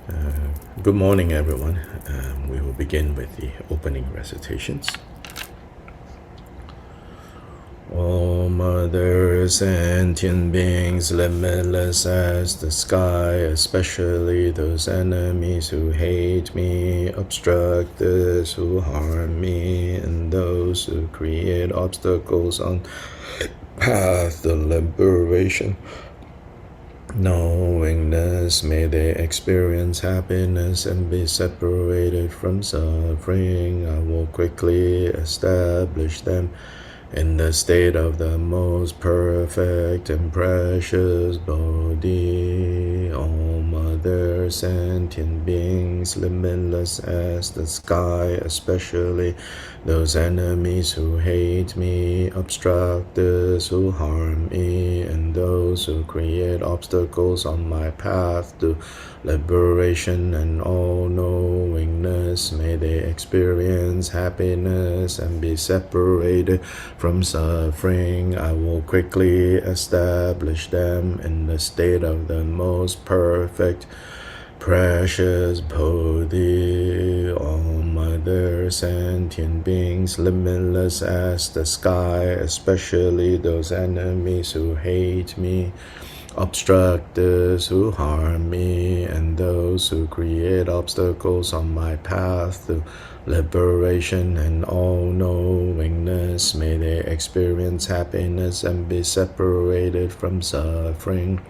Good morning, everyone. We will begin with the opening recitations. All mother sentient beings, limitless as the sky, especially those enemies who hate me, obstructors who harm me, and those who create obstacles on path to liberation. Knowingness, may they experience happiness and be separated from suffering. I will quickly establish them in the state of the most perfect and precious Bodhi. All mother sentient beings, limitless as the sky, especially those enemies who hate me, obstructors who harm me, and those who create obstacles on my path to liberation and all-knowingness, may they experience happiness and be separated from suffering. I will quickly establish them in the state of the most perfect, precious Bodhi. All mother sentient beings, limitless as the sky, especially those enemies who hate me, obstructors who harm me, and those who create obstacles on my path to liberation and all-knowingness, may they experience happiness and be separated from suffering.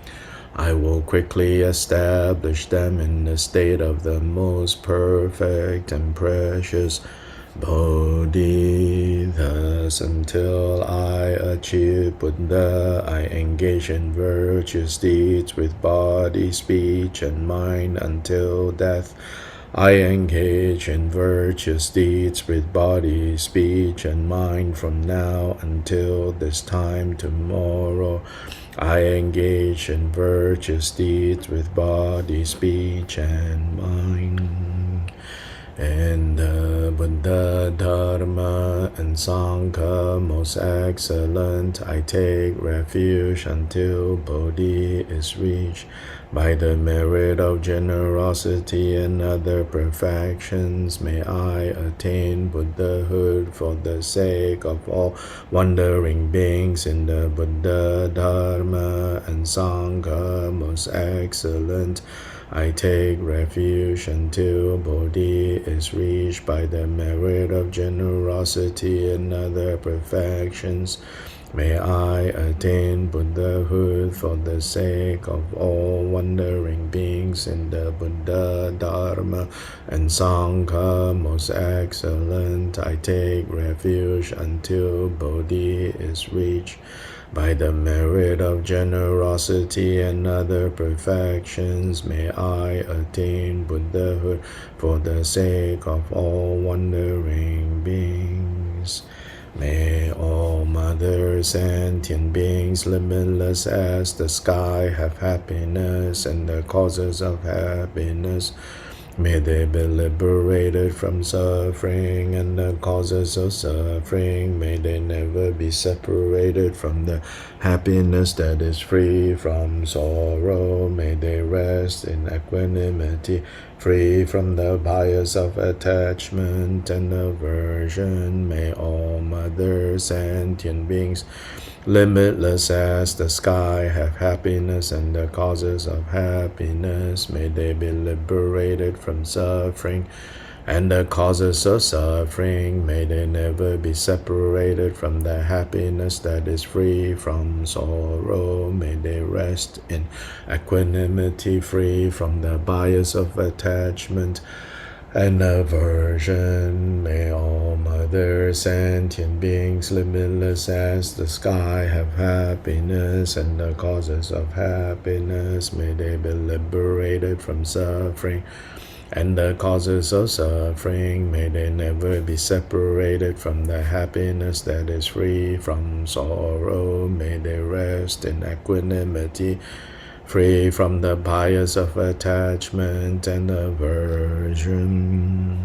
I will quickly establish them in the state of the most perfect and precious Bodhi. Thus, until I achieve Buddha, I engage in virtuous deeds with body, speech, and mind until death. I engage in virtuous deeds with body, speech, and mind from now until this time tomorrow. I engage in virtuous deeds with body, speech, and mind. In the Buddha, Dharma, and Sangha, most excellent, I take refuge until Bodhi is reached. By the merit of generosity and other perfections, may I attain Buddhahood for the sake of all wandering beings in the Buddha, Dharma, and Sangha, most excellent. I take refuge until Bodhi is reached by the merit of generosity and other perfections. May I attain Buddhahood for the sake of all wandering beings in the Buddha, Dharma, and Sangha, most excellent. I take refuge until Bodhi is reached. By the merit of generosity and other perfections, may I attain Buddhahood for the sake of all wandering beings. May all mother sentient beings, limitless as the sky, have happiness and the causes of happiness. May they be liberated from suffering and the causes of suffering. May they never be separated from the happiness that is free from sorrow. May they rest in equanimity, free from the bias of attachment and aversion. May all mother sentient beings, limitless as the sky, have happiness and the causes of happiness. May they be liberated from suffering and the causes of suffering. May they never be separated from the happiness that is free from sorrow. May they rest in equanimity, free from the bias of attachment and aversion. May all mother sentient beings, limitless as the sky, have happiness and the causes of happiness. May they be liberated from suffering and the causes of suffering. May they never be separated from the happiness that is free from sorrow. May they rest in equanimity, free from the bias of attachment and aversion.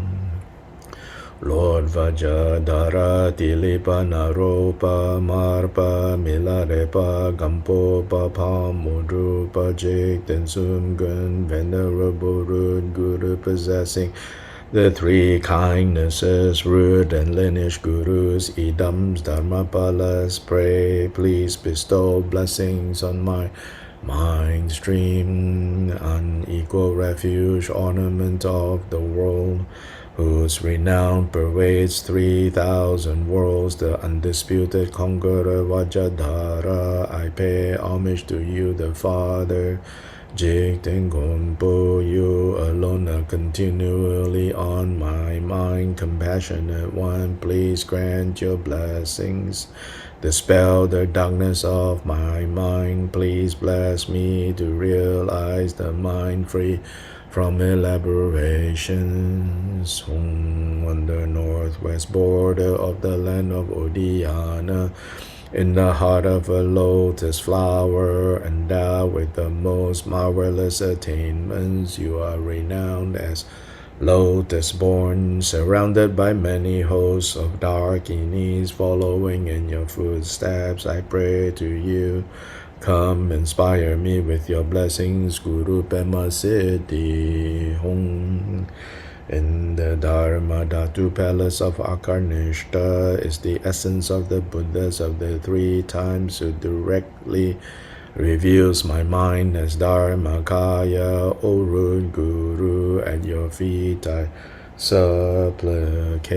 Lord Vajradhara Tilipa Naropa Marpa Milarepa Gampopa Pamudrupa Jikten Sumgon Venerable Root Guru possessing the three kindnesses, root and lineage gurus, idams, dharmapalas, pray, please bestow blessings on my mind stream, unequal refuge, ornament of the world, whose renown pervades 3,000 worlds, the undisputed conqueror Vajradhara. I pay homage to you, the Father. Jikten Gonpo, you alone are continually on my mind. Compassionate one, please grant your blessings. Dispel the darkness of my mind. Please bless me to realize the mind free from elaborations. On the northwest border of the land of Odiyana, in the heart of a lotus flower, endowed with the most marvelous attainments, you are renowned as lotus-born, surrounded by many hosts of darkinis, following in your footsteps. I pray to you, come inspire me with your blessings, Guru Pema Siddhi Hong. In the Dharma Dhatu Palace of Akarnishta is the essence of the Buddhas of the three times, who directly reveals my mind as Dharmakaya. O root Guru, at your feet I supplicate.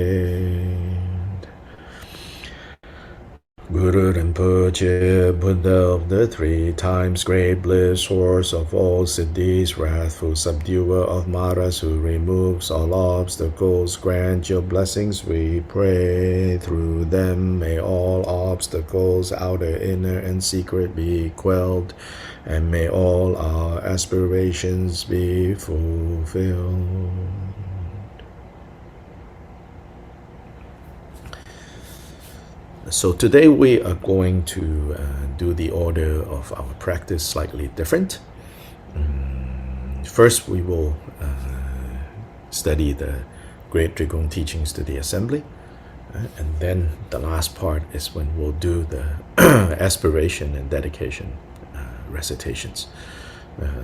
Guru Rinpoche, Buddha of the three times, great bliss, source of all siddhis, wrathful subduer of maras, who removes all obstacles, grant your blessings, we pray. Through them may all obstacles, outer, inner, and secret, be quelled, and may all our aspirations be fulfilled. So today we are going to do the order of our practice slightly different. First, we will study the Great Drikung teachings to the assembly. And then the last part is when we'll do the aspiration and dedication recitations.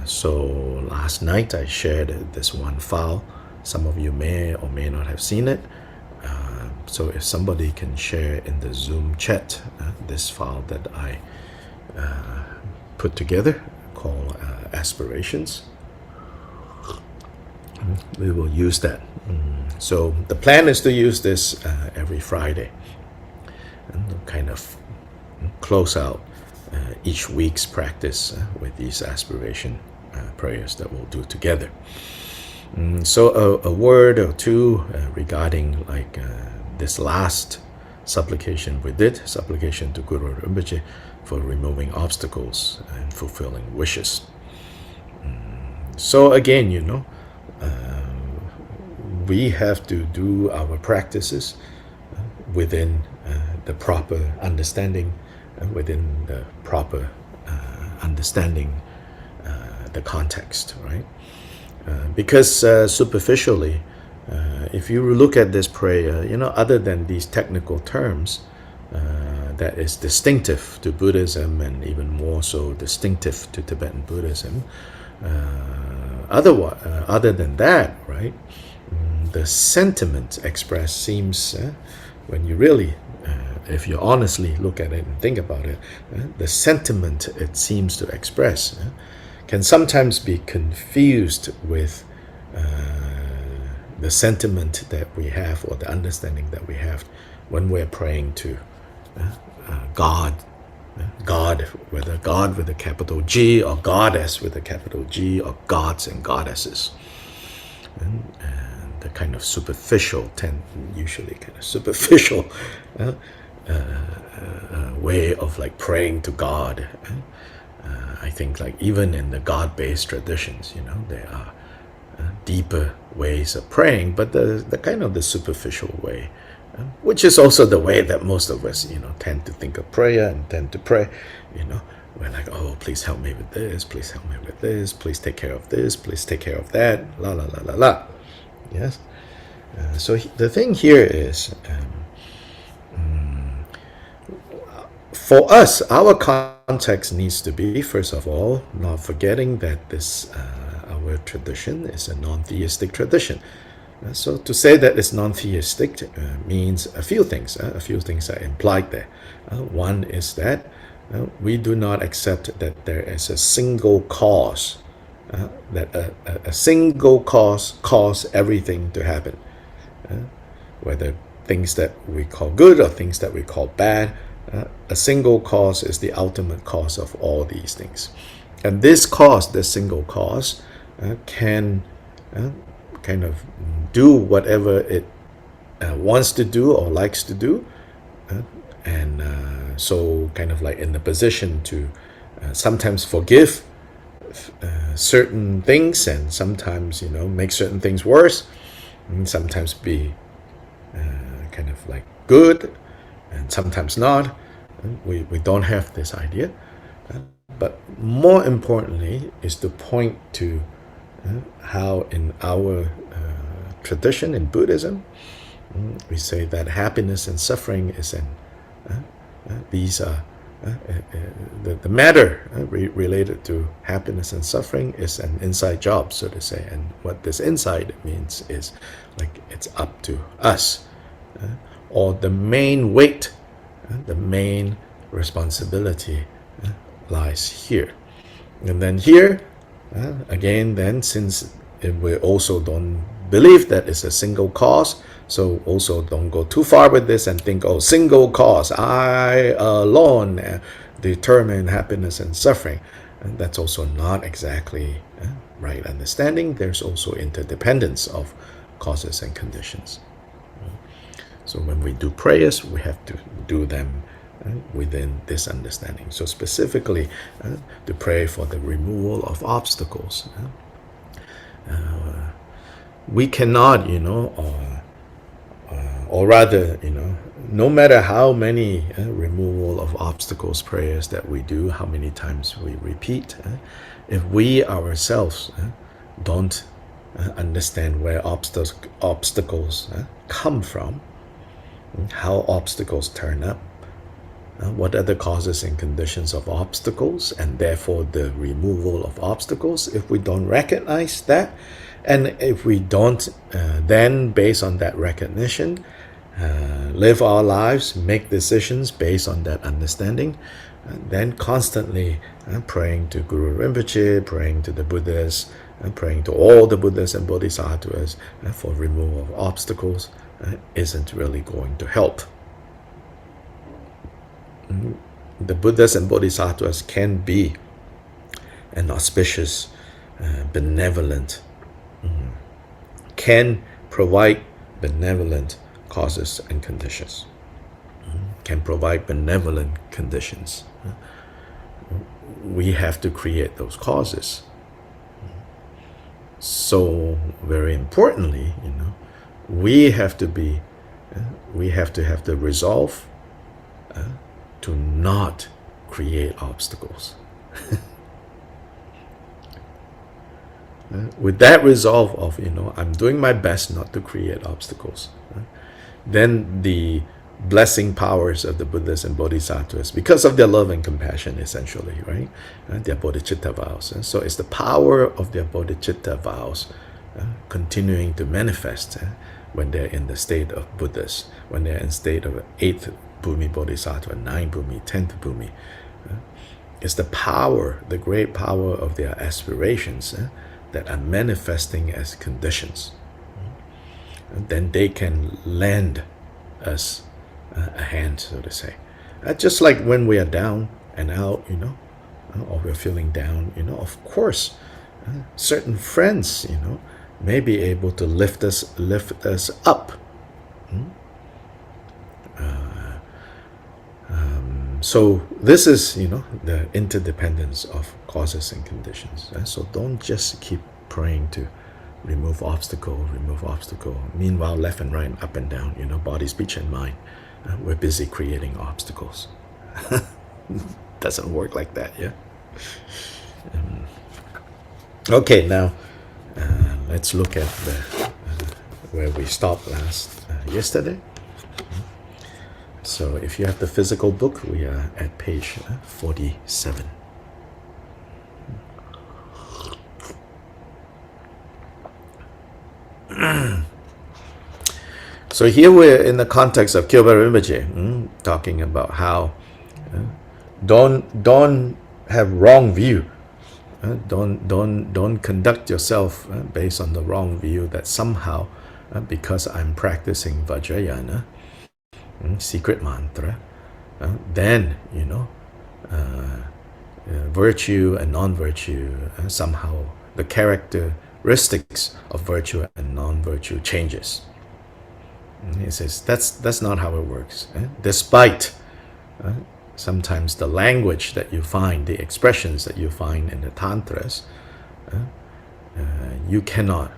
So last night I shared this one file. Some of you may or may not have seen it. So if somebody can share in the Zoom chat this file that I put together called Aspirations, we will use that. So the plan is to use this every Friday and kind of close out each week's practice with these aspiration prayers that we'll do together. So a word or two regarding like this last supplication we did, supplication to Guru Rinpoche for removing obstacles and fulfilling wishes. So again, you know, we have to do our practices within the proper understanding, within the proper understanding the context, right? Because superficially, if you look at this prayer, you know, other than these technical terms that is distinctive to Buddhism and even more so distinctive to Tibetan Buddhism, other than that, right, the sentiment expressed seems, when you really, if you honestly look at it and think about it, the sentiment it seems to express can sometimes be confused with the sentiment that we have or the understanding that we have when we're praying to God. God, whether God with a capital G or Goddess with a capital G, or gods and goddesses. And the kind of superficial, usually kind of superficial way of like praying to God. I think like even in the God-based traditions, you know, there are deeper ways of praying, but the kind of the superficial way, which is also the way that most of us, you know, tend to think of prayer and tend to pray, you know, we're like, oh, please help me with this, please help me with this, please take care of this, please take care of that, la la la la la. Yes. So the thing here is, for us, our context needs to be, first of all, not forgetting that this our tradition is a non-theistic tradition. So to say that it's non-theistic means a few things. A few things are implied there. One is that we do not accept that there is a single cause, that a single cause caused everything to happen. Whether things that we call good or things that we call bad, a single cause is the ultimate cause of all these things. And this cause, this single cause, can kind of do whatever it wants to do or likes to do, and so kind of like in the position to sometimes forgive certain things, and sometimes make certain things worse, and sometimes be kind of like good, and sometimes not. We don't have this idea, but more importantly is to point to how in our tradition in Buddhism, we say that happiness and suffering is these are the matter related to happiness and suffering is an inside job, so to say. And what this inside means is like it's up to us, or the main weight, the main responsibility lies here. And then here, again, then since we also don't believe that it's a single cause, so also don't go too far with this and think, oh, single cause, I alone determine happiness and suffering. And that's also not exactly right understanding. There's also interdependence of causes and conditions. So when we do prayers, we have to do them within this understanding. So specifically, to pray for the removal of obstacles. We cannot, or rather, no matter how many removal of obstacles prayers that we do, how many times we repeat, if we ourselves don't understand where obstacles come from, how obstacles turn up, what are the causes and conditions of obstacles, and therefore the removal of obstacles, if we don't recognize that, and if we don't then, based on that recognition, live our lives, make decisions based on that understanding, then constantly praying to Guru Rinpoche, praying to the Buddhas, praying to all the Buddhas and bodhisattvas for removal of obstacles isn't really going to help. The Buddhas and bodhisattvas can be an auspicious, benevolent, can provide benevolent causes and conditions, can provide benevolent conditions. We have to create those causes. So very importantly, we have to have the resolve to not create obstacles. With that resolve of, I'm doing my best not to create obstacles, then the blessing powers of the Buddhas and Bodhisattvas, because of their love and compassion, essentially, right? Their bodhicitta vows. So it's the power of their bodhicitta vows continuing to manifest when they're in the state of Buddhas, when they're in state of 8th Bhumi Bodhisattva, 9th Bhumi, 10th Bhumi. It's the power, the great power of their aspirations that are manifesting as conditions. And then they can lend us a hand, so to say. Just like when we are down and out, or we're feeling down, of course, certain friends, may be able to lift us up. So this is, the interdependence of causes and conditions. So don't just keep praying to remove obstacle. Meanwhile, left and right, up and down, body, speech, and mind, we're busy creating obstacles. Doesn't work like that, yeah? Okay, now let's look at where we stopped yesterday. So if you have the physical book, we are at page 47. So here we're in the context of Kyoba Rinpoche, talking about how don't have wrong view. Don't conduct yourself based on the wrong view that somehow, because I'm practicing vajrayana, secret mantra, then virtue and non-virtue, somehow the characteristics of virtue and non-virtue changes. He says that's not how it works. Despite sometimes the language that you find, the expressions that you find in the tantras, you cannot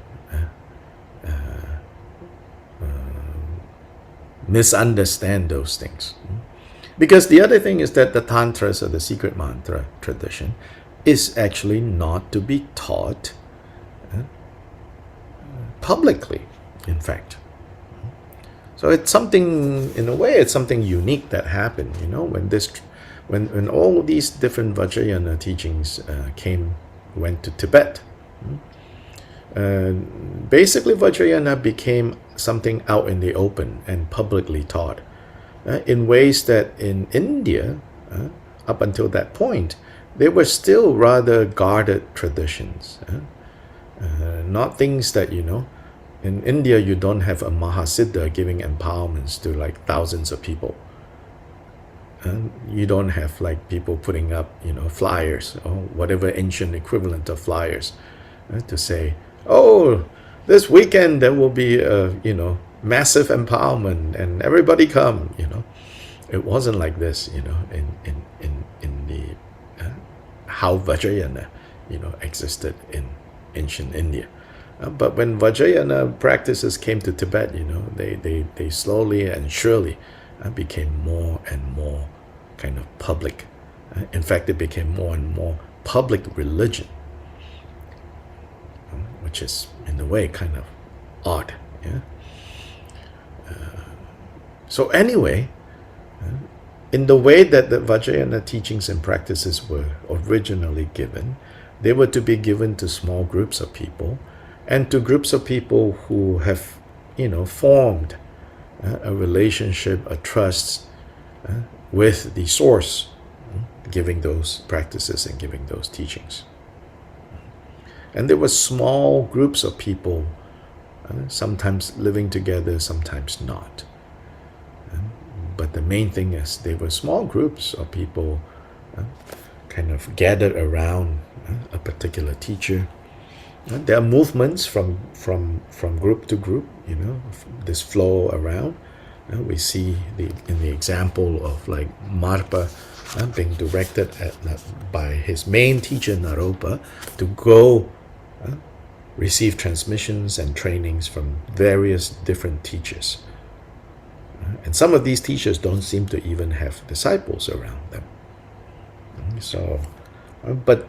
misunderstand those things. Because the other thing is that the tantras or the secret mantra tradition is actually not to be taught publicly, in fact. So it's something, in a way, it's something unique that happened, when all these different Vajrayana teachings went to Tibet. Basically, Vajrayana became something out in the open and publicly taught, in ways that in India, up until that point, they were still rather guarded traditions, not things that, in India, you don't have a Mahasiddha giving empowerments to like thousands of people. You don't have like people putting up, flyers or whatever ancient equivalent of flyers to say, oh, this weekend there will be a, massive empowerment and everybody come, It wasn't like this, in the how Vajrayana, existed in ancient India. But when Vajrayana practices came to Tibet, they slowly and surely became more and more kind of public. In fact, it became more and more public religion, which is, in a way, kind of odd. Yeah? So anyway, in the way that the Vajrayana teachings and practices were originally given, they were to be given to small groups of people, and to groups of people who have, formed a relationship, a trust with the source, giving those practices and giving those teachings. And there were small groups of people, sometimes living together, sometimes not. But the main thing is they were small groups of people kind of gathered around a particular teacher. There are movements from group to group, this flow around. We see in the example of like Marpa being directed by his main teacher Naropa to go receive transmissions and trainings from various different teachers. And some of these teachers don't seem to even have disciples around them. So, but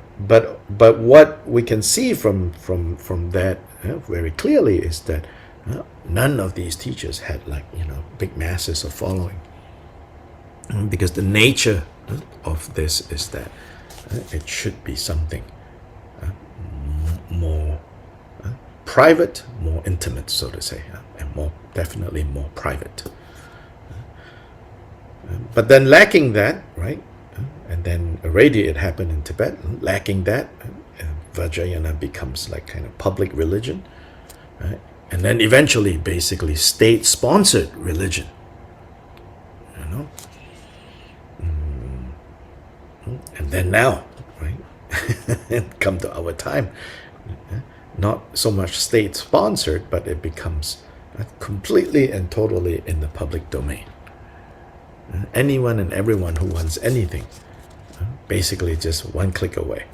what we can see from that very clearly is that none of these teachers had big masses of following, because the nature of this is that it should be something more private, more intimate, so to say, and definitely more private. But then lacking that, right? And then already it happened in Tibet. Lacking that, Vajrayana becomes like kind of public religion, right? And then eventually, basically, state-sponsored religion. And then now, right? Come to our time, not so much state-sponsored, but it becomes completely and totally in the public domain. Anyone and everyone who wants anything, basically just one click away,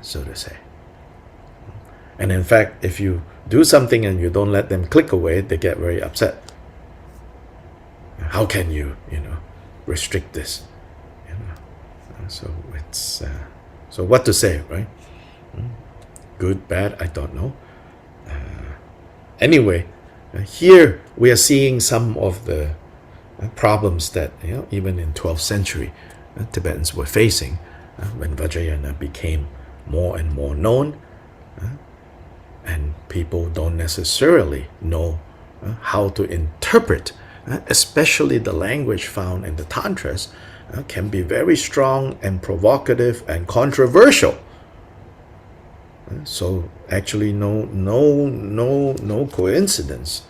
so to say. And in fact, if you do something and you don't let them click away, they get very upset. How can you, restrict this? So it's so what to say, right? Good, bad, I don't know. Anyway, Here we are seeing some of the problems that even in 12th century Tibetans were facing when Vajrayana became more and more known, and people don't necessarily know how to interpret, especially the language found in the Tantras, can be very strong and provocative and controversial. So actually no coincidence.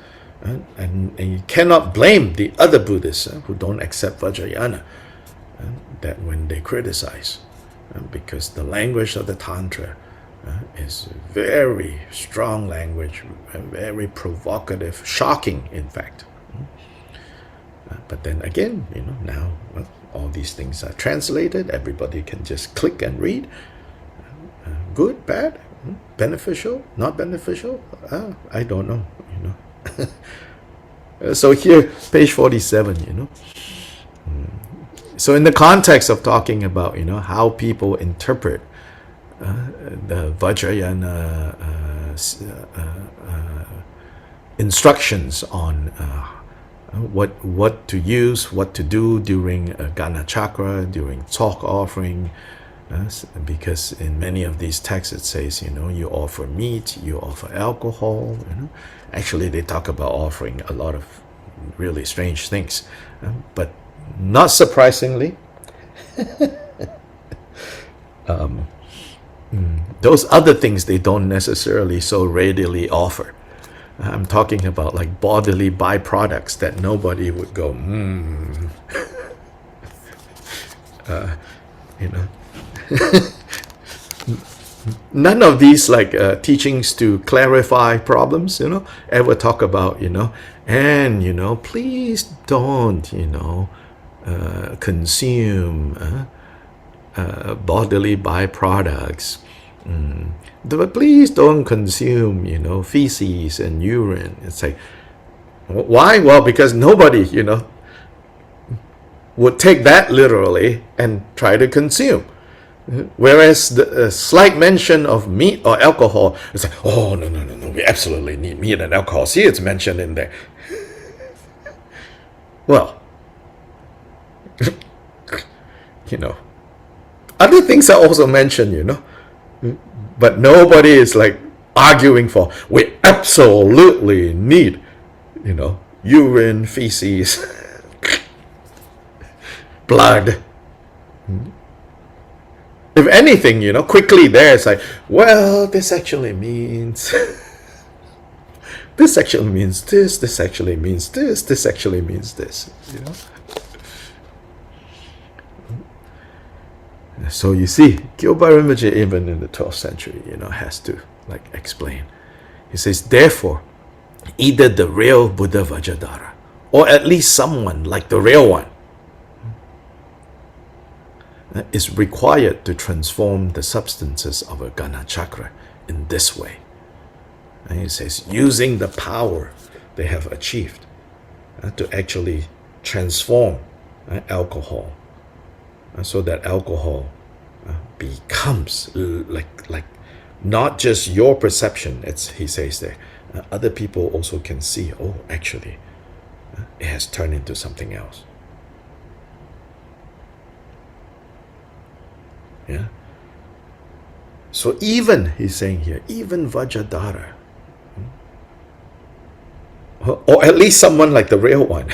And you cannot blame the other Buddhists who don't accept Vajrayana that when they criticize, because the language of the Tantra is very strong language, very provocative, shocking in fact. But then again, now all these things are translated, everybody can just click and read. Good, bad, beneficial, not beneficial, I don't know, So here, page 47, So in the context of talking about, how people interpret the Vajrayana instructions on what to use, what to do during ganachakra, during talk offering, because in many of these texts it says, you offer meat, you offer alcohol. Actually, they talk about offering a lot of really strange things, but not surprisingly, those other things they don't necessarily so readily offer. I'm talking about like bodily byproducts that nobody would go, None of these like teachings to clarify problems, ever talk about, and, please don't, consume bodily byproducts. But please don't consume, feces and urine. It's like, why? Well, because nobody, would take that literally and try to consume. Whereas the slight mention of meat or alcohol, it's like, oh, no, we absolutely need meat and alcohol. See, it's mentioned in there. Well, other things are also mentioned, but nobody is like arguing for, we absolutely need, urine, feces, blood. If anything, quickly there it's like, well, this actually means this actually means this, this actually means this, this actually means this, So you see, Gyalpa Rinpoche even in the 12th century, has to like explain. He says, therefore, either the real Buddha Vajradhara, or at least someone like the real one, is required to transform the substances of a ganachakra in this way. And he says, using the power they have achieved to actually transform alcohol, so that alcohol becomes like not just your perception. He says there, other people also can see, oh, actually, it has turned into something else. Yeah. So even, he's saying here, even Vajradhara, or at least someone like the real one,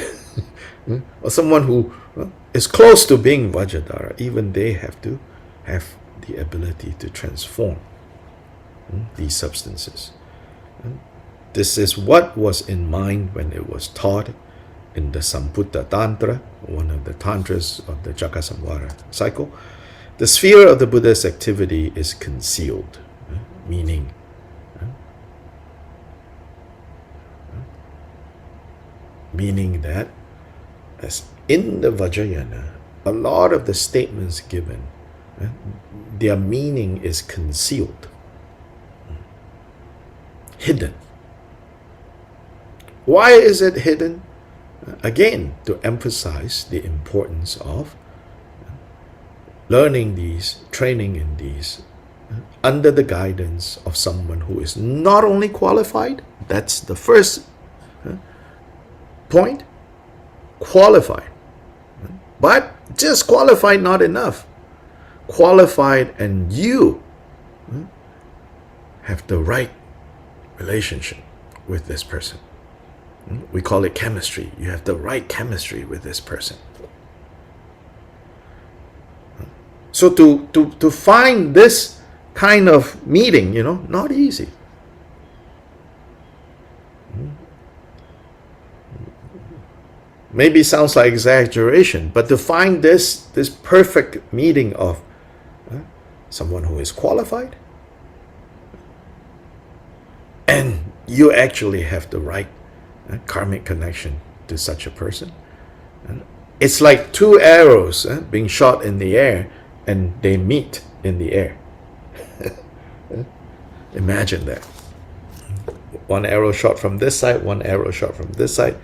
or someone who is close to being Vajradhara, even they have to have the ability to transform these substances. This is what was in mind when it was taught in the Samputta Tantra, one of the tantras of the Jakasamvara cycle. The sphere of the Buddha's activity is concealed, meaning that as in the Vajrayana, a lot of the statements given, their meaning is concealed, hidden. Why is it hidden? Again, to emphasize the importance of learning these, training in these, under the guidance of someone who is not only qualified, that's the first point? Qualified. But just qualified not enough. Qualified, and you have the right relationship with this person. We call it chemistry. You have the right chemistry with this person. So to find this kind of meeting, not easy. Maybe sounds like exaggeration, but to find this perfect meeting of someone who is qualified, and you actually have the right karmic connection to such a person. It's like two arrows being shot in the air, and they meet in the air. Imagine that. One arrow shot from this side, one arrow shot from this side,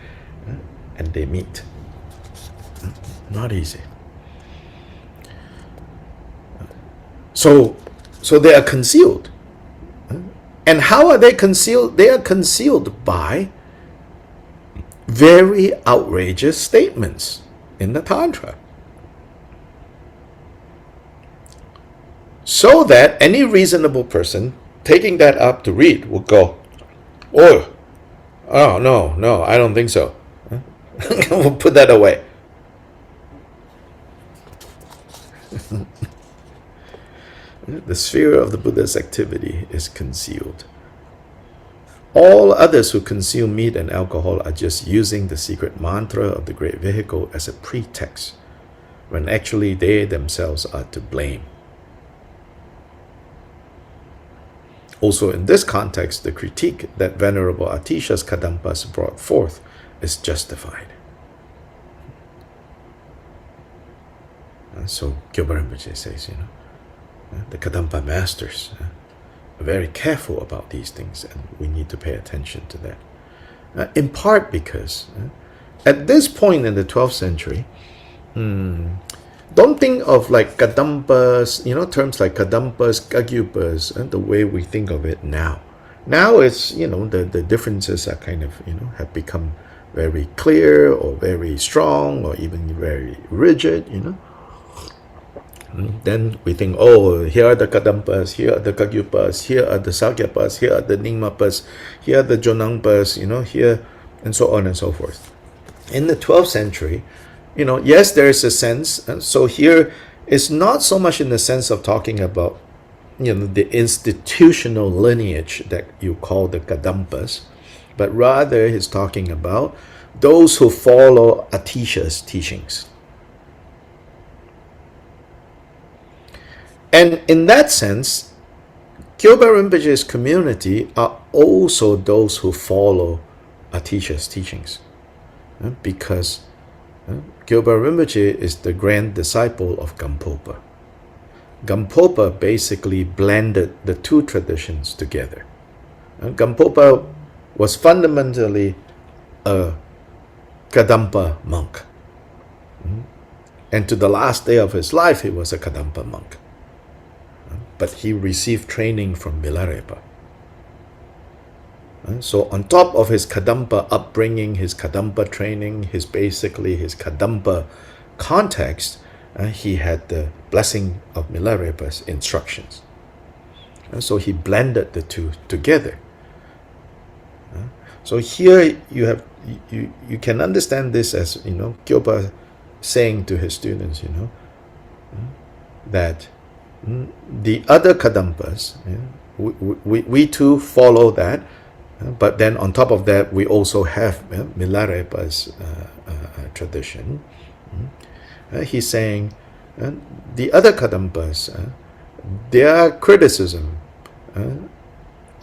and they meet. Not easy. So they are concealed. And how are they concealed? They are concealed by very outrageous statements in the Tantra. So that any reasonable person taking that up to read will go, oh no, I don't think so. We'll put that away. The sphere of the Buddha's activity is concealed. All others who consume meat and alcohol are just using the secret mantra of the great vehicle as a pretext, when actually they themselves are to blame. Also in this context, the critique that Venerable Atisha's Kadampas brought forth is justified. So Gyalpa Rinpoche says, the Kadampa masters are very careful about these things, and we need to pay attention to that. In part because at this point in the 12th century, don't think of like Kadampas, terms like Kadampas, Kagyupas, and the way we think of it now. Now it's, the differences are kind of, have become very clear or very strong or even very rigid, Then we think, here are the Kadampas, here are the Kagyupas, here are the Sakyapas, here are the Nyingmapas, here are the Jonangpas, here, and so on and so forth. In the 12th century, yes, there is a sense. So here it's not so much in the sense of talking about, the institutional lineage that you call the Kadampas, but rather he's talking about those who follow Atisha's teachings. And in that sense, Gyalpa Rinpoche's community are also those who follow Atisha's teachings. Because Gyalpa Rinpoche is the grand disciple of Gampopa. Gampopa basically blended the two traditions together. Gampopa was fundamentally a Kadampa monk. And to the last day of his life, he was a Kadampa monk. But he received training from Milarepa. So on top of his Kadampa upbringing, his Kadampa training, his Kadampa context, he had the blessing of Milarepa's instructions. So he blended the two together. So here you can understand this as, Gyalpa saying to his students, that the other Kadampas, we too follow that, but then on top of that, we also have Milarepa's tradition. He's saying the other Kadampas, their criticism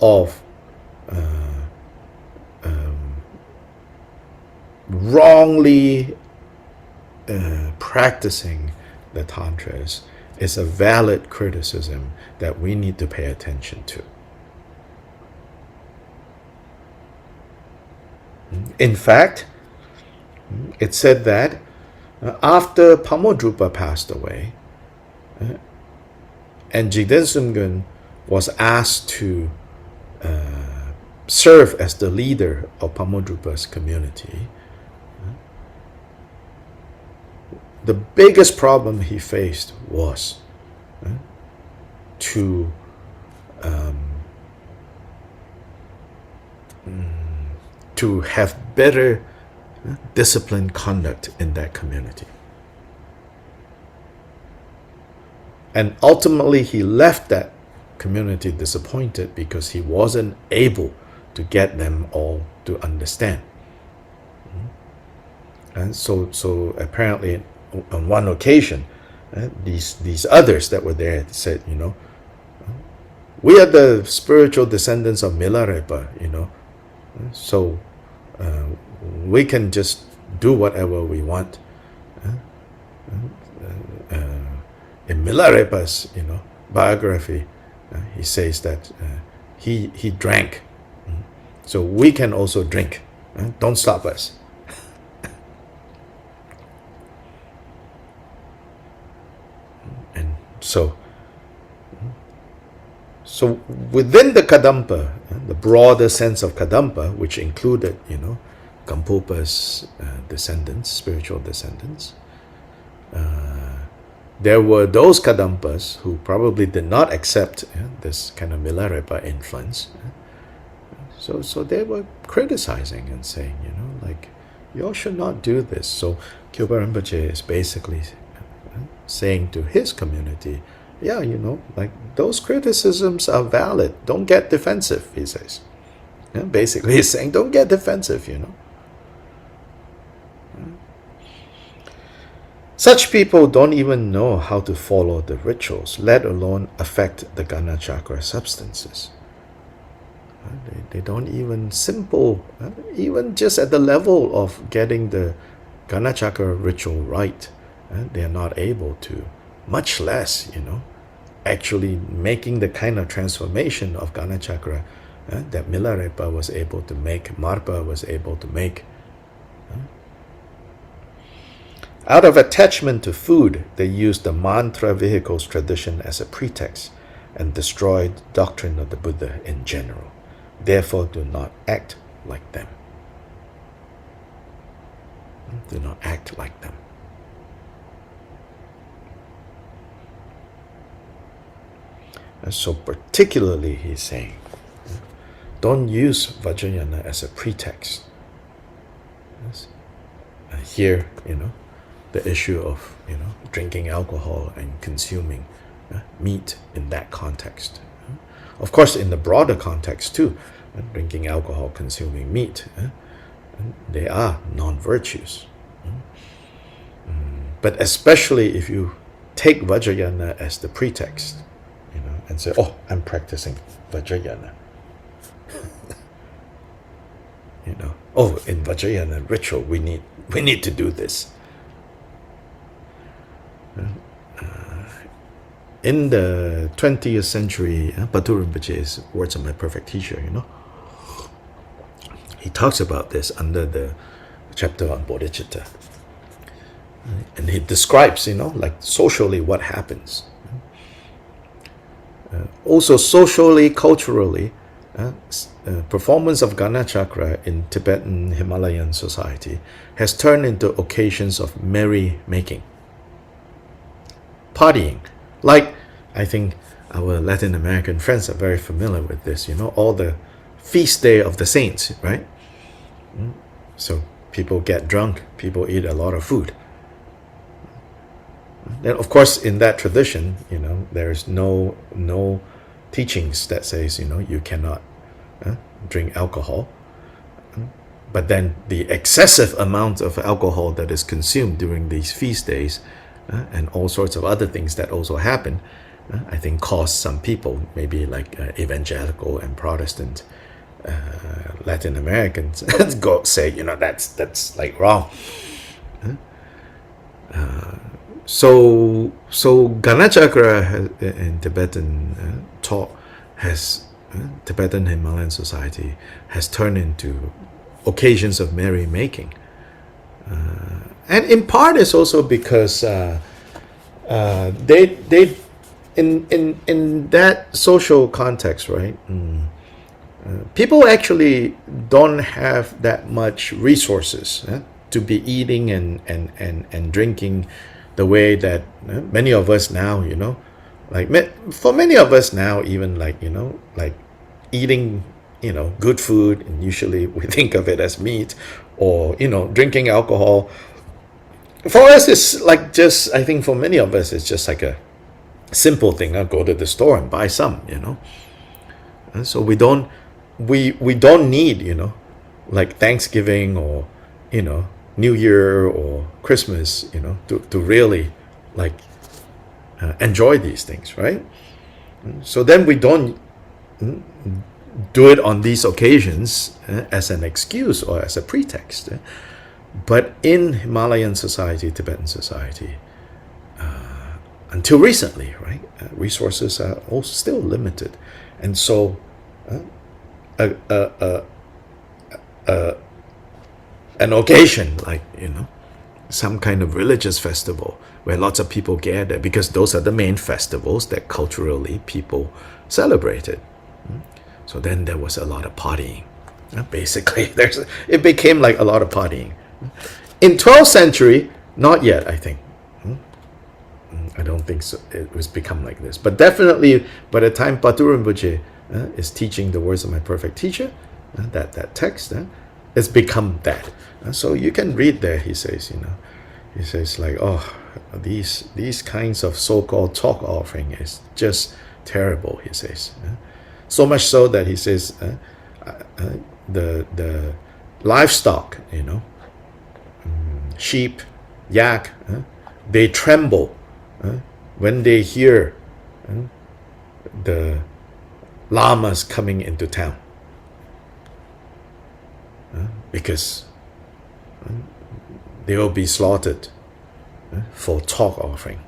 of wrongly practicing the Tantras is a valid criticism that we need to pay attention to. In fact, it said that after Pamodrupa passed away, and Jikten Sumgon was asked to serve as the leader of Pamodrupa's community, the biggest problem he faced was to have better disciplined conduct in that community. And ultimately he left that community disappointed because he wasn't able to get them all to understand. And so apparently on one occasion, these others that were there said, we are the spiritual descendants of Milarepa, so we can just do whatever we want. In Milarepa's, biography, he says that he drank, so we can also drink. Don't stop us. And so within the Kadampa, the broader sense of Kadampa, which included, Gampopa's descendants, spiritual descendants, there were those Kadampas who probably did not accept this kind of Milarepa influence. So they were criticizing and saying, you all should not do this. So Kyopa Rinpoche is basically saying to his community, those criticisms are valid. Don't get defensive, he says. Basically he's saying, don't get defensive, Such people don't even know how to follow the rituals, let alone affect the ganachakra substances. They don't even even just at the level of getting the ganachakra ritual right, they are not able to, much less, actually making the kind of transformation of ganachakra that Milarepa was able to make, Marpa was able to make. Out of attachment to food, they used the mantra vehicles tradition as a pretext and destroyed the doctrine of the Buddha in general. Therefore, do not act like them. Do not act like them. And so particularly, he's saying, don't use vajrayana as a pretext. Yes. And here, the issue of drinking alcohol and consuming meat in that context. Of course, in the broader context too, drinking alcohol, consuming meat, they are non-virtues. But especially if you take vajrayana as the pretext, and say, "Oh, I'm practicing vajrayana." Oh, in vajrayana ritual, we need to do this. In the 20th century, Batu Rinpoche's Words of My Perfect Teacher, he talks about this under the chapter on bodhicitta. And he describes, socially what happens. Also socially, culturally, performance of ganachakra in Tibetan Himalayan society has turned into occasions of merry-making. Partying. Like, I think our Latin American friends are very familiar with this, all the feast day of the saints, right? So people get drunk, people eat a lot of food. Then, of course, in that tradition, there's no teachings that says, you cannot drink alcohol. But then the excessive amount of alcohol that is consumed during these feast days and all sorts of other things that also happen, I think cause some people, maybe like evangelical and Protestant Latin Americans, go say, that's like wrong. So ganachakra in Tibetan talk Tibetan Himalayan society has turned into occasions of merry-making. And in part it's also because they in that social context, right? People actually don't have that much resources to be eating and drinking the way that many of us now, like for many of us now, even like, like eating, good food, and usually we think of it as meat, or, drinking alcohol. For us, it's like just, I think for many of us, it's just like a simple thing. I'll go to the store and buy some, And so we don't need, like Thanksgiving or, New Year or Christmas, to really like enjoy these things, right? So then we don't do it on these occasions as an excuse or as a pretext. But in Himalayan society, Tibetan society, until recently, right, resources are also still limited. And so an occasion like, some kind of religious festival where lots of people gather, because those are the main festivals that culturally people celebrated. So then there was a lot of partying. Basically, it became like a lot of partying. In 12th century, not yet, I think. I don't think so. It was become like this. But definitely, by the time Patur Rinpoche is teaching the words of my perfect teacher, that text, it's become that. So you can read there, he says, he says like, oh, these kinds of so-called talk offering is just terrible, he says. So much so that he says the livestock, sheep, yak, they tremble when they hear the lamas coming into town, because they will be slaughtered for talk offering.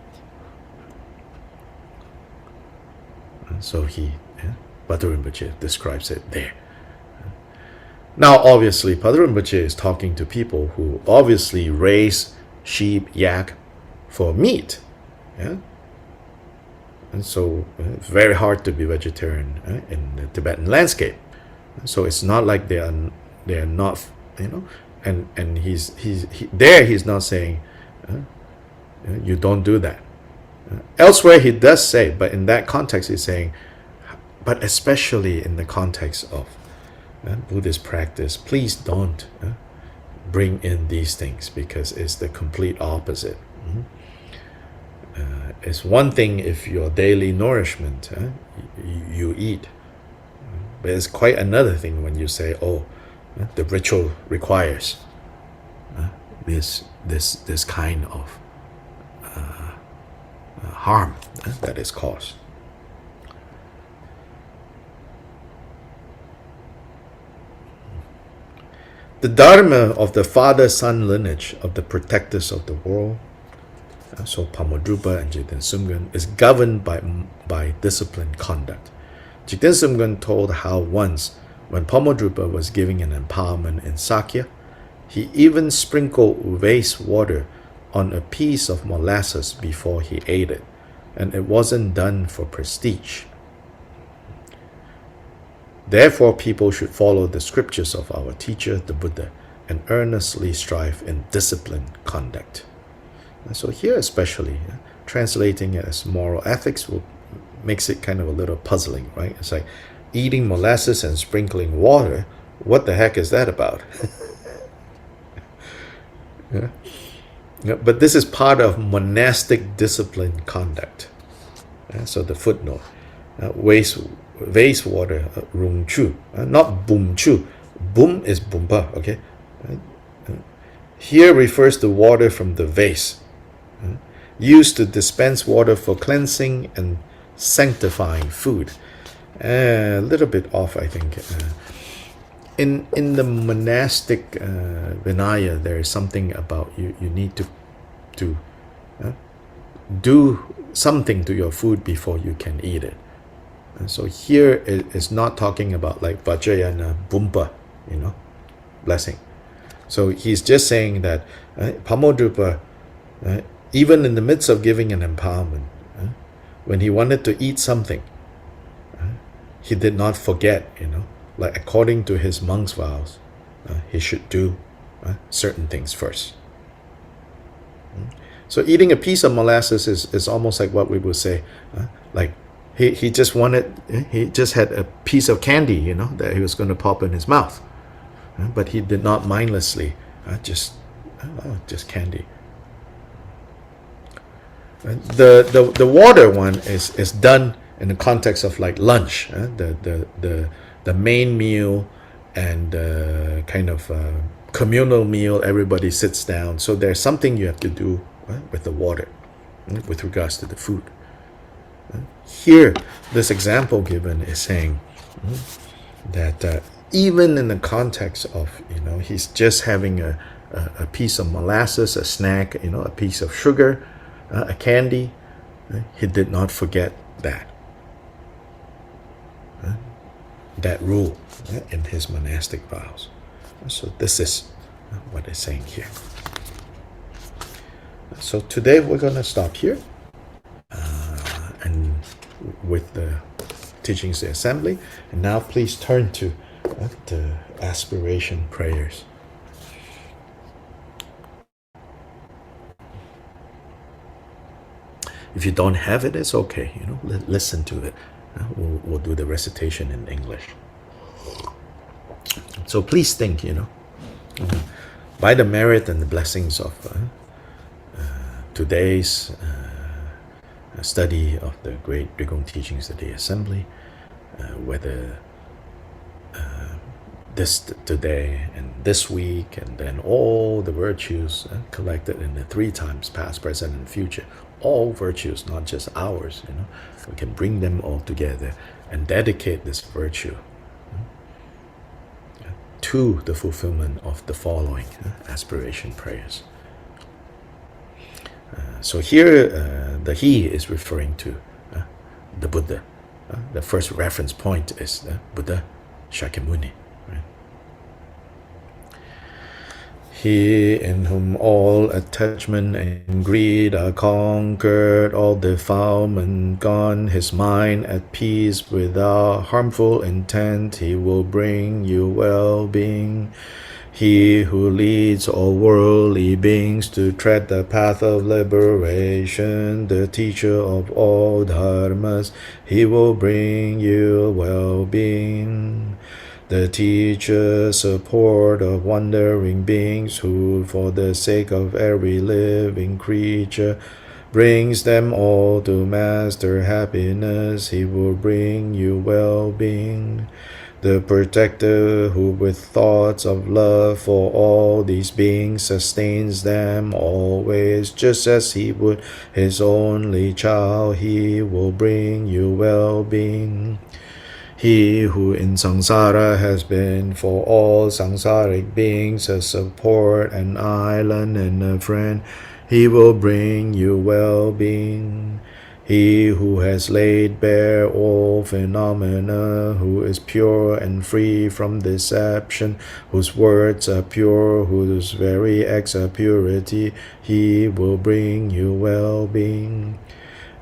So Patur Rinpoche describes it there. Now, obviously, Patur Rinpoche is talking to people who obviously raise sheep, yak for meat. And so it's very hard to be vegetarian in the Tibetan landscape. So it's not like they are not, and he's not saying you don't do that. Elsewhere he does say, but in that context he's saying, but especially in the context of Buddhist practice, please don't bring in these things, because it's the complete opposite. It's one thing if your daily nourishment you eat, but it's quite another thing when you say, oh, the ritual requires this kind of harm that is caused. The dharma of the father-son lineage of the protectors of the world, so Pamodrupa and Jikten Sumgon, is governed by disciplined conduct. Jikten Sumgon told how once, when Pamodrupa was giving an empowerment in Sakya, he even sprinkled vase water on a piece of molasses before he ate it, and it wasn't done for prestige. Therefore, people should follow the scriptures of our teacher, the Buddha, and earnestly strive in disciplined conduct. And so here especially, translating it as moral ethics makes it kind of a little puzzling, right? It's like eating molasses and sprinkling water. What the heck is that about? But this is part of monastic disciplined conduct. So the footnote, vase water, rung chu, not bum chu. Bum is bumpa, okay? Here refers to water from the vase, used to dispense water for cleansing and sanctifying food. A little bit off, I think. In the monastic Vinaya, there is something about you need to do something to your food before you can eat it. And so here it is not talking about like vajrayana, bumpa, blessing. So he's just saying that Pamodrupa, even in the midst of giving an empowerment, when he wanted to eat something, he did not forget, like according to his monk's vows, he should do certain things first. So eating a piece of molasses is almost like what we would say, like he just had a piece of candy, that he was going to pop in his mouth, but he did not mindlessly just candy. The water one is done in the context of like lunch, the main meal and kind of communal meal. Everybody sits down, so there's something you have to do with the water, with regards to the food. Here, this example given is saying that even in the context of, he's just having a piece of molasses, a snack, a piece of sugar, a candy, he did not forget that rule in his monastic vows. So this is what it's saying here. So today we're going to stop here, and with the teachings of the assembly. And now please turn to the aspiration prayers. If you don't have it, it's okay. Listen to it. We'll do the recitation in English. So please think, by the merit and the blessings of today's study of the Great Drikung teachings of the Assembly, whether this today and this week, and then all the virtues collected in the 3 times, past, present, and future, all virtues, not just ours, we can bring them all together and dedicate this virtue to the fulfillment of the following aspiration prayers. So here, the he is referring to the Buddha. The first reference point is the Buddha Shakyamuni. Right? He in whom all attachment and greed are conquered, all defilement gone, his mind at peace without harmful intent, he will bring you well-being. He who leads all worldly beings to tread the path of liberation, the teacher of all dharmas, he will bring you well-being. The teacher, support of wandering beings, who for the sake of every living creature brings them all to master happiness, he will bring you well-being. The protector, who with thoughts of love for all these beings sustains them always, just as he would his only child, he will bring you well-being. He who in samsara has been for all samsaric beings a support, an island, and a friend, he will bring you well-being. He who has laid bare all phenomena, who is pure and free from deception, whose words are pure, whose very acts are purity, he will bring you well-being.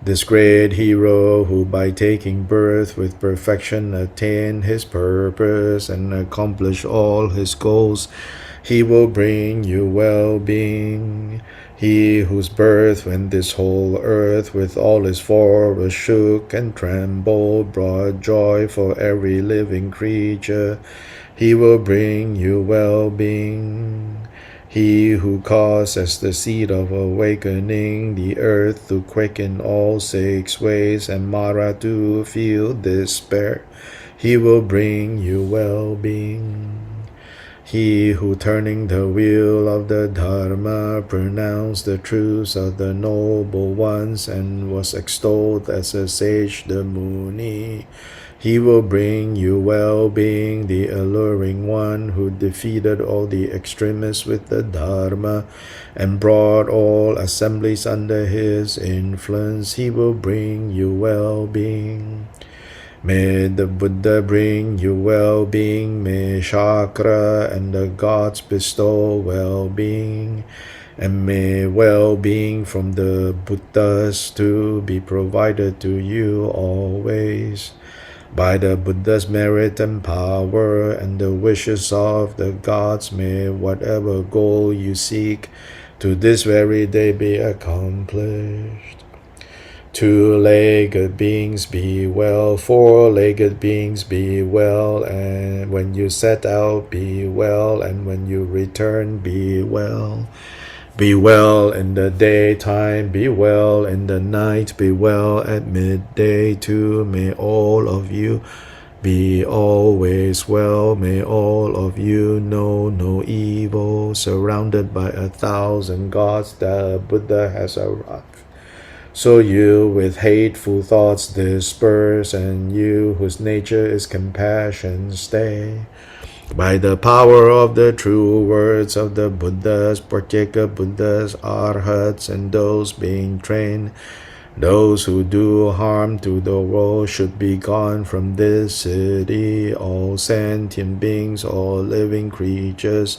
This great hero, who by taking birth with perfection attained his purpose and accomplished all his goals, he will bring you well-being. He whose birth, when this whole earth with all its forests shook and trembled, brought joy for every living creature, he will bring you well-being. He who caused as the seed of awakening the earth to quake in all 6 ways and Mara to feel despair, he will bring you well-being. He who turning the wheel of the Dharma pronounced the truths of the noble ones and was extolled as a sage, the Muni, he will bring you well-being. The alluring one who defeated all the extremists with the Dharma and brought all assemblies under his influence, he will bring you well-being. May the Buddha bring you well-being. May chakra and the gods bestow well-being. And may well-being from the Buddhas too be provided to you always. By the Buddha's merit and power and the wishes of the gods, may whatever goal you seek to this very day be accomplished. Two-legged beings be well, four-legged beings be well, and when you set out be well, and when you return be well. Be well in the daytime, be well in the night, be well at midday too. May all of you be always well, may all of you know no evil. Surrounded by 1,000 gods, the Buddha has arrived. So you with hateful thoughts disperse, and you whose nature is compassion stay. By the power of the true words of the Buddhas, Pratyeka Buddhas, Arhats, and those being trained, those who do harm to the world should be gone from this city. All sentient beings, all living creatures,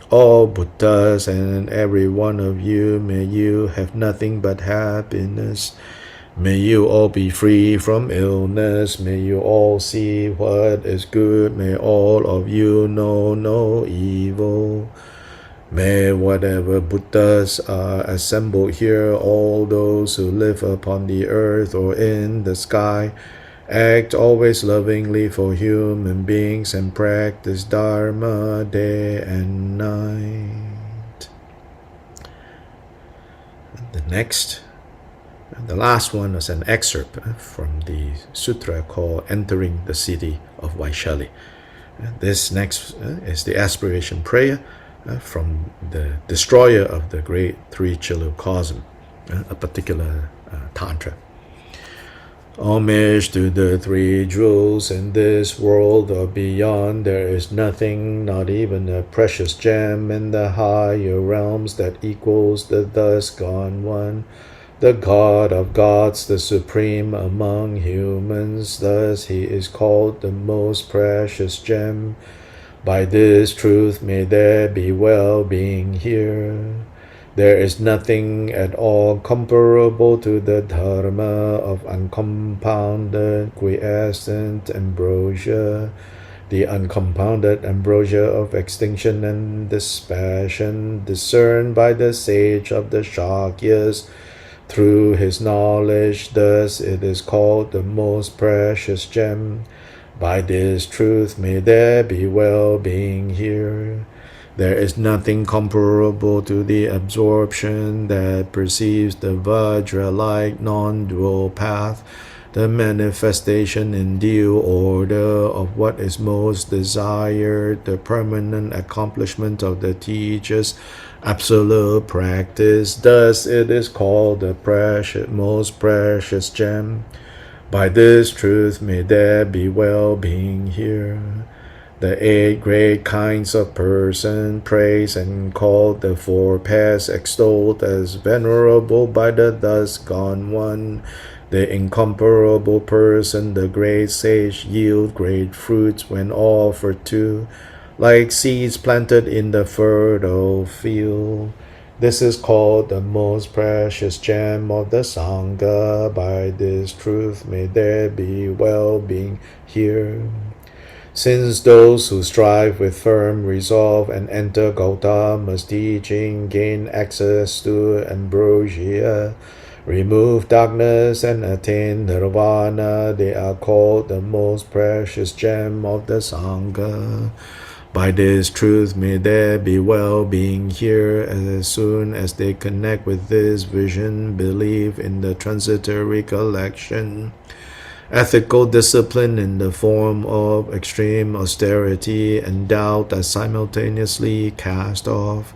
all Buddhas, and every one of you, may you have nothing but happiness. May you all be free from illness. May you all see what is good. May all of you know no evil. May whatever Buddhas are assembled here, all those who live upon the earth or in the sky, act always lovingly for human beings and practice Dharma day and night. The last one is an excerpt from the sutra called Entering the City of Vaiśālī. This next is the aspiration prayer from the destroyer of the Great Trichiliocosm, a particular tantra. Homage to the three jewels in this world or beyond. There is nothing, not even a precious gem in the higher realms that equals the thus gone one, the God of gods, the supreme among humans. Thus he is called the most precious gem. By this truth may there be well-being here. There is nothing at all comparable to the dharma of uncompounded, quiescent ambrosia, the uncompounded ambrosia of extinction and dispassion, discerned by the sage of the Shakyas through his knowledge. Thus it is called the most precious gem. By this truth may there be well-being here. There is nothing comparable to the absorption that perceives the vajra-like non-dual path, the manifestation in due order of what is most desired, the permanent accomplishment of the teacher's absolute practice. Thus it is called the most precious gem. By this truth may there be well-being here. The 8 great kinds of person, praised and called the 4 pairs, extolled as venerable by the thus gone one, the incomparable person, the great sage, yield great fruits when offered to, like seeds planted in the fertile field. This is called the most precious gem of the Sangha. By this truth may there be well-being here. Since those who strive with firm resolve and enter Gautama's teaching gain access to ambrosia, remove darkness and attain nirvana, they are called the most precious gem of the Sangha. By this truth may there be well-being here. As soon as they connect with this vision, believe in the transitory collection, ethical discipline in the form of extreme austerity, and doubt are simultaneously cast off,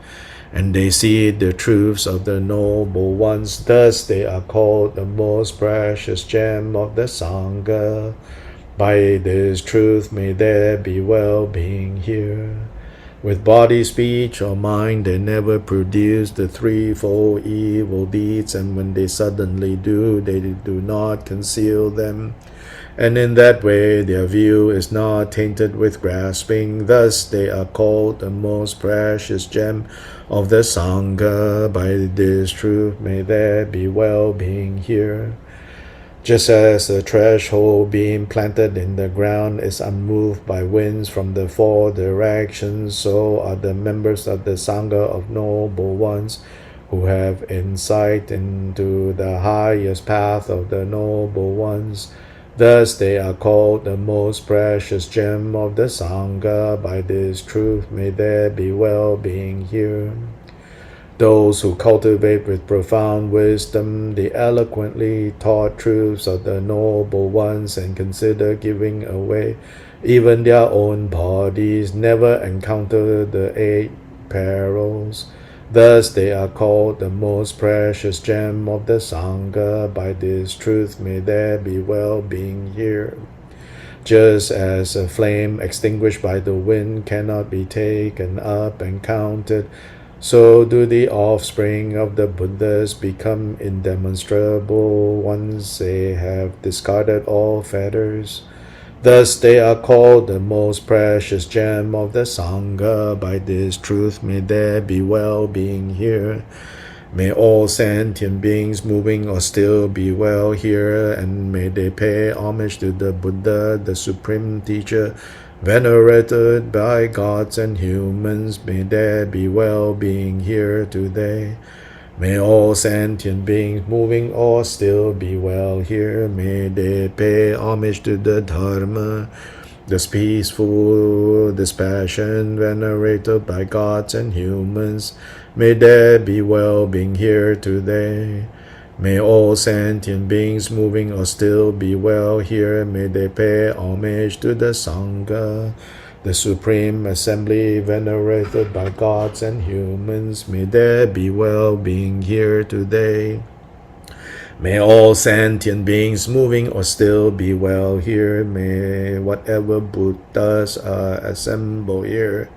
and they see the truths of the noble ones. Thus they are called the most precious gem of the Sangha. By this truth may there be well-being here. With body, speech, or mind, they never produce the threefold evil deeds, and when they suddenly do, they do not conceal them. And in that way, their view is not tainted with grasping. Thus, they are called the most precious gem of the Sangha. By this truth, may there be well-being here. Just as a threshold being planted in the ground is unmoved by winds from the four directions, so are the members of the Sangha of noble ones who have insight into the highest path of the noble ones. Thus they are called the most precious gem of the Sangha. By this truth may there be well-being here. Those who cultivate with profound wisdom the eloquently taught truths of the noble ones and consider giving away even their own bodies never encounter the 8 perils. Thus they are called the most precious gem of the Sangha. By this truth may there be well-being here. Just as a flame extinguished by the wind cannot be taken up and counted, so do the offspring of the Buddhas become indemonstrable once they have discarded all fetters. Thus they are called the most precious gem of the Sangha. By this truth may there be well-being here. May all sentient beings moving or still be well here, and may they pay homage to the Buddha, the supreme teacher, venerated by gods and humans. May there be well-being here today. May all sentient beings moving or still be well here. May they pay homage to the Dharma, the peaceful dispassion venerated by gods and humans. May there be well-being here today. May all sentient beings moving or still be well here. May they pay homage to the Sangha, the supreme assembly venerated by gods and humans. May there be well-being here today. May all sentient beings moving or still be well here. May whatever Buddhas are assembled here,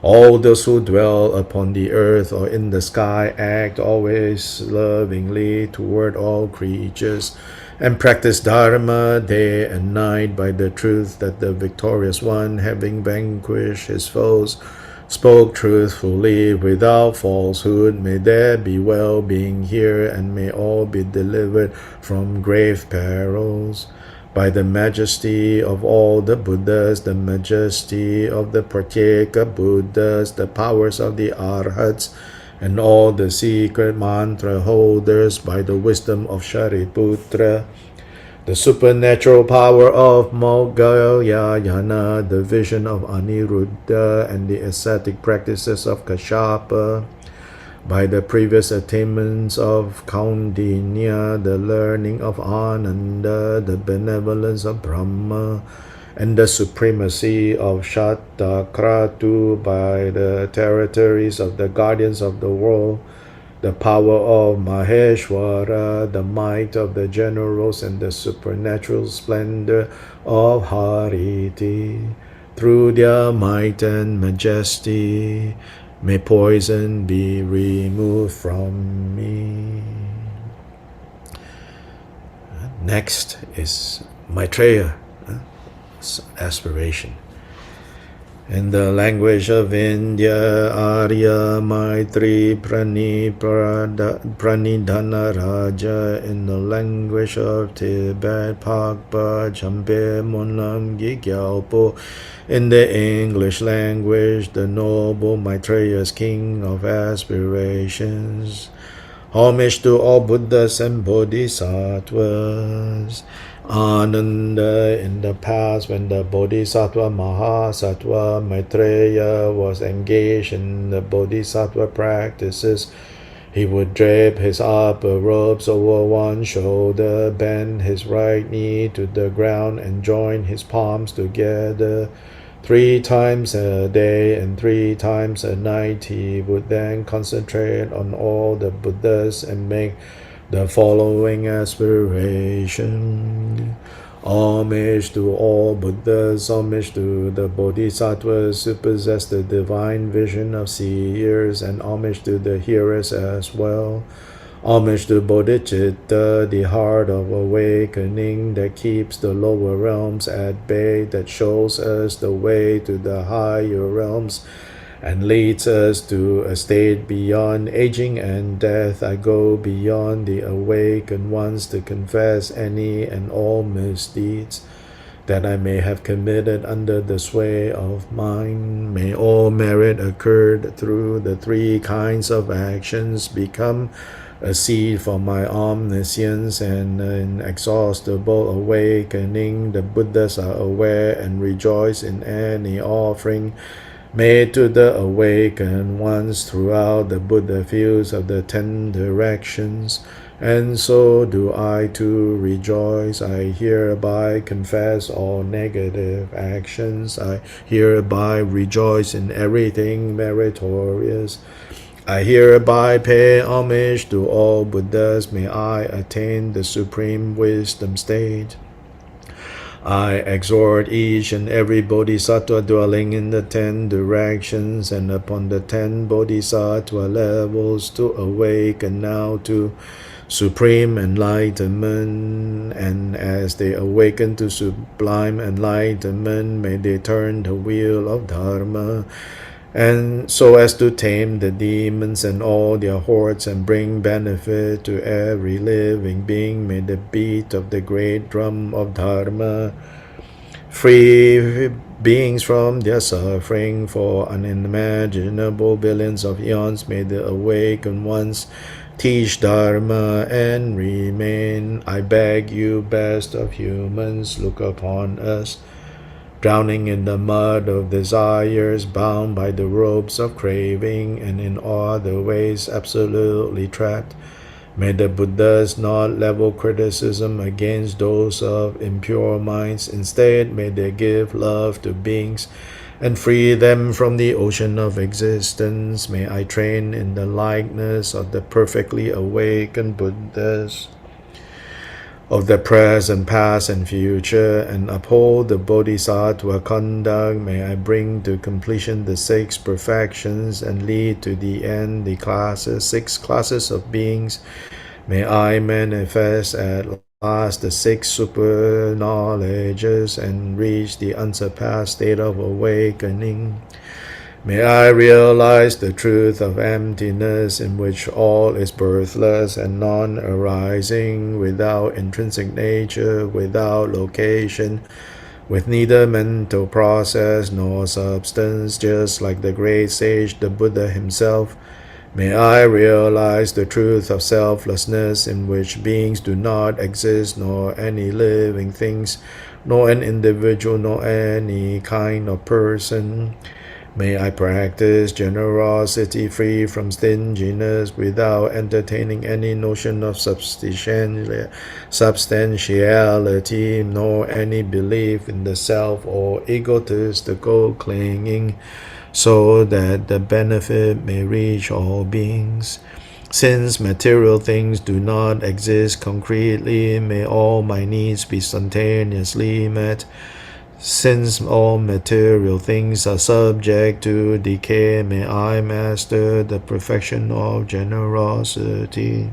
all those who dwell upon the earth or in the sky, act always lovingly toward all creatures, and practice Dharma day and night by the truth that the victorious one, having vanquished his foes, spoke truthfully without falsehood. May there be well-being here, and may all be delivered from grave perils. By the majesty of all the Buddhas, the majesty of the Pratyeka Buddhas, the powers of the Arhats, and all the secret mantra holders, by the wisdom of Shariputra, the supernatural power of Vajrayana, the vision of Aniruddha, and the ascetic practices of Kashyapa, by the previous attainments of Kaundinya, the learning of Ananda, the benevolence of Brahma, and the supremacy of Shatakratu, by the territories of the guardians of the world, the power of Maheshwara, the might of the generals, and the supernatural splendor of Hariti. Through their might and majesty, may poison be removed from me. Next is Maitreya, aspiration. In the language of India, Arya Maitri Pranidhana Raja. In the language of Tibet, Pakpa Champe Monam Gyalpo. In the English language, the noble Maitreya is king of aspirations. Homage to all Buddhas and bodhisattvas. Ananda, in the past, when the bodhisattva Mahasattva Maitreya was engaged in the bodhisattva practices, he would drape his upper robes over one shoulder, bend his right knee to the ground, and join his palms together 3 times a day and 3 times a night. He would then concentrate on all the Buddhas and make the following aspiration. Homage to all Buddhas, homage to the bodhisattvas who possess the divine vision of seers, and homage to the hearers as well. Homage to bodhicitta, the heart of awakening that keeps the lower realms at bay, that shows us the way to the higher realms, and leads us to a state beyond aging and death. I go beyond the awakened ones to confess any and all misdeeds that I may have committed under the sway of mind. May all merit occurred through the three kinds of actions become a seed for my omniscience and inexhaustible awakening. The Buddhas are aware and rejoice in any offering made to the awakened ones throughout the Buddha fields of the 10 directions. And so do I too rejoice. I hereby confess all negative actions. I hereby rejoice in everything meritorious. I hereby pay homage to all Buddhas. May I attain the supreme wisdom state. I exhort each and every bodhisattva dwelling in the 10 directions and upon the 10 bodhisattva levels to awaken now to supreme enlightenment, and as they awaken to sublime enlightenment, may they turn the wheel of Dharma, and so as to tame the demons and all their hordes and bring benefit to every living being. May the beat of the great drum of Dharma free beings from their suffering for unimaginable billions of eons. May the awakened ones teach Dharma and remain. I beg you, best of humans, look upon us, drowning in the mud of desires, bound by the ropes of craving, and in all other ways absolutely trapped. May the Buddhas not level criticism against those of impure minds. Instead, may they give love to beings and free them from the ocean of existence. May I train in the likeness of the perfectly awakened Buddhas of the present, past, and future, and uphold the bodhisattva conduct. May I bring to completion the 6 perfections and lead to the end the 6 classes of beings. May I manifest at last the 6 super knowledges and reach the unsurpassed state of awakening. May I realize the truth of emptiness, in which all is birthless and non-arising, without intrinsic nature, without location, with neither mental process nor substance, just like the great sage, the Buddha himself. May I realize the truth of selflessness, in which beings do not exist, nor any living things, nor an individual, nor any kind of person. May I practice generosity free from stinginess, without entertaining any notion of substantiality, nor any belief in the self or egotistical clinging, so that the benefit may reach all beings. Since material things do not exist concretely, may all my needs be spontaneously met. Since all material things are subject to decay, may I master the perfection of generosity.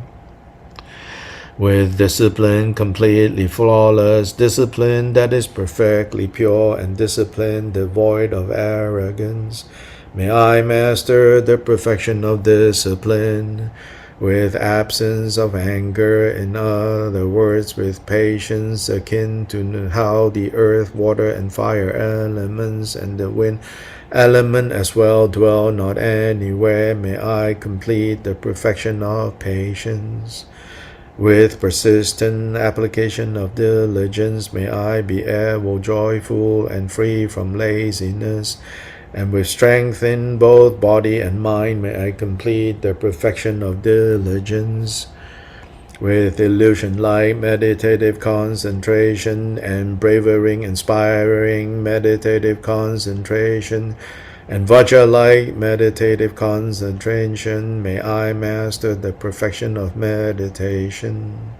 With discipline completely flawless, discipline that is perfectly pure, and discipline devoid of arrogance, may I master the perfection of discipline. With absence of anger, in other words, with patience akin to how the earth, water, and fire elements and the wind element as well dwell not anywhere, may I complete the perfection of patience. With persistent application of diligence, may I be ever joyful and free from laziness. And with strength in both body and mind, may I complete the perfection of diligence. With illusion-like meditative concentration and bravery-inspiring meditative concentration and vajra-like meditative concentration, may I master the perfection of meditation.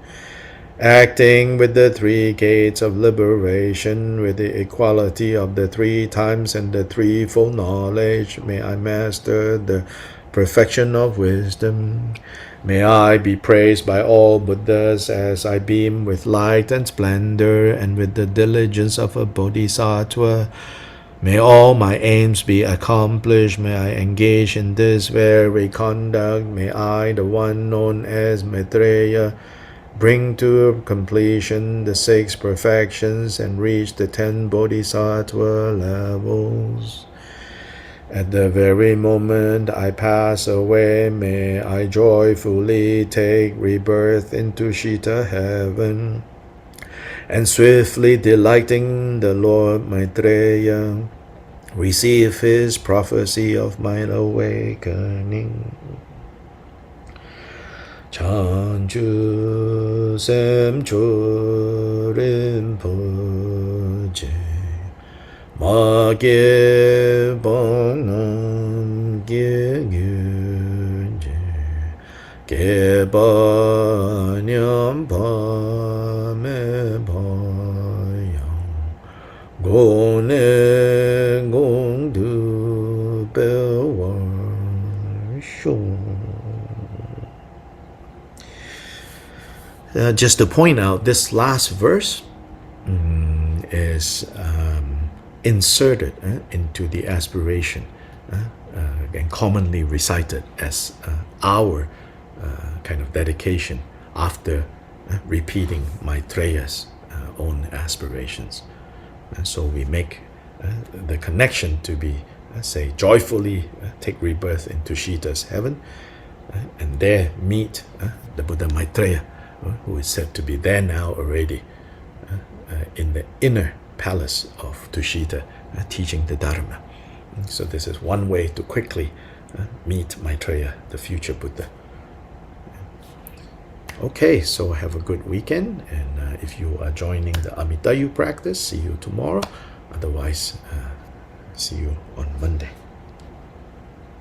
Acting with the 3 gates of liberation, with the equality of the 3 times and the threefold knowledge, may I master the perfection of wisdom. May I be praised by all Buddhas as I beam with light and splendor, and with the diligence of a bodhisattva, May all my aims be accomplished. May I engage in this very conduct. May I, the one known as Maitreya, bring to completion the 6 perfections and reach the 10 bodhisattva levels. At the very moment I pass away, may I joyfully take rebirth into Shita heaven, and swiftly delighting the Lord Maitreya, receive his prophecy of my awakening. Chanchu Semchu Rinpoche, Ma Ge Bong Nam Ge Gyuje, Ge Ba Nyam Pa Me Pa Yang, Go Ne Gong Du Be War Shung. Just to point out, this last verse is inserted into the aspiration and commonly recited as our kind of dedication after repeating Maitreya's own aspirations. And so we make the connection to be, say, joyfully take rebirth into Shita's heaven, and there meet the Buddha Maitreya, who is said to be there now already in the inner palace of Tushita, teaching the Dharma. So this is one way to quickly meet Maitreya, the future Buddha. Okay, so have a good weekend, and if you are joining the Amitayu practice, see you tomorrow. Otherwise, see you on Monday.